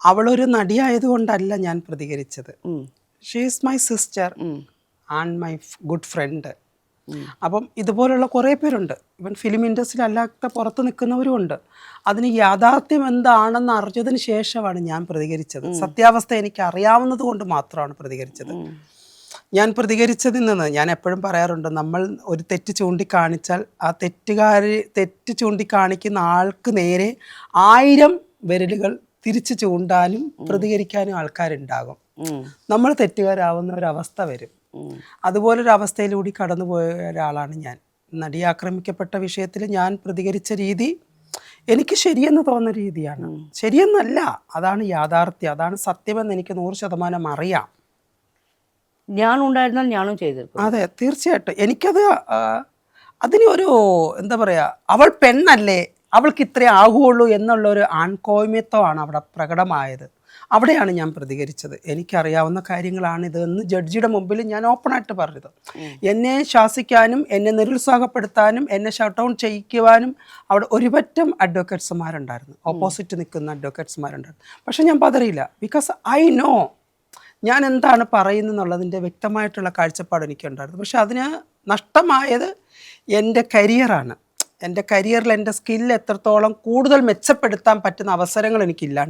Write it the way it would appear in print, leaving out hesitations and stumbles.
അവളൊരു നടിയായതുകൊണ്ടല്ല ഞാൻ പ്രതികരിച്ചത്. She is my sister and my good friend. അപ്പം ഇതുപോലുള്ള കുറേ പേരുണ്ട്. ഇവൻ ഫിലിം ഇൻഡസ്ട്രിയിൽ അല്ലാത്ത പുറത്ത് നിൽക്കുന്നവരും ഉണ്ട്. അതിന് യാഥാർത്ഥ്യം എന്താണെന്ന് അറിഞ്ഞതിന് ശേഷമാണ് ഞാൻ പ്രതികരിച്ചത്. സത്യാവസ്ഥ എനിക്ക് അറിയാവുന്നത് കൊണ്ട് മാത്രമാണ് പ്രതികരിച്ചത്. ഞാൻ പ്രതികരിച്ചതിൽ നിന്ന് ഞാൻ എപ്പോഴും പറയാറുണ്ട്, നമ്മൾ ഒരു തെറ്റ് ചൂണ്ടിക്കാണിച്ചാൽ ആ തെറ്റ് ചൂണ്ടിക്കാണിക്കുന്ന ആൾക്ക് നേരെ 1000 വിരലുകൾ തിരിച്ചു ചൂണ്ടാനും പ്രതികരിക്കാനും ആൾക്കാരുണ്ടാകും. നമ്മൾ തെറ്റുകാരാവുന്ന ഒരവസ്ഥ വരും. അതുപോലൊരു അവസ്ഥയിലൂടെ കടന്നുപോയ ഒരാളാണ് ഞാൻ. നടി ആക്രമിക്കപ്പെട്ട വിഷയത്തിൽ ഞാൻ പ്രതികരിച്ച രീതി എനിക്ക് ശരിയെന്ന് തോന്നുന്ന രീതിയാണ്. ശരിയെന്നല്ല, അതാണ് യാഥാർത്ഥ്യം, അതാണ് സത്യമെന്ന് എനിക്ക് 100% അറിയാം. ഞാനുണ്ടായിരുന്നാൽ ഞാനും ചെയ്തിരിക്കും. അതെ, തീർച്ചയായിട്ടും. എനിക്കത് അതിന് ഒരു എന്താ പറയുക, അവൾ പെണ്ണല്ലേ, അവൾക്ക് ഇത്രേ ആകുള്ളൂ എന്നുള്ളൊരു ആൺകോയ്മത്വമാണ് അവിടെ പ്രകടമായത്. അവിടെയാണ് ഞാൻ പ്രതികരിച്ചത്. എനിക്കറിയാവുന്ന കാര്യങ്ങളാണിതെന്ന് ജഡ്ജിയുടെ മുമ്പിൽ ഞാൻ ഓപ്പണായിട്ട് പറഞ്ഞത്. എന്നെ ശാസിക്കാനും എന്നെ നിരുത്സാഹപ്പെടുത്താനും എന്നെ ഷട്ട് ഡൗൺ ചെയ്യിക്കുവാനും അവിടെ ഒരുപറ്റം അഡ്വക്കേറ്റ്സുമാരുണ്ടായിരുന്നു, ഓപ്പോസിറ്റ് നിൽക്കുന്ന അഡ്വക്കേറ്റ്സുമാരുണ്ടായിരുന്നു. പക്ഷെ ഞാൻ പതറിയില്ല. ബിക്കോസ് ഐ നോ ഞാൻ എന്താണ് പറയുന്നതെന്നുള്ളതിൻ്റെ വ്യക്തമായിട്ടുള്ള കാഴ്ചപ്പാട് എനിക്കുണ്ടായിരുന്നു. പക്ഷെ അതിന് നഷ്ടമായത് എൻ്റെ കരിയറാണ്. എൻ്റെ കരിയറിൽ എൻ്റെ സ്കില്ല് എത്രത്തോളം കൂടുതൽ മെച്ചപ്പെടുത്താൻ പറ്റുന്ന അവസരങ്ങൾ എനിക്കില്ലാണ്ട്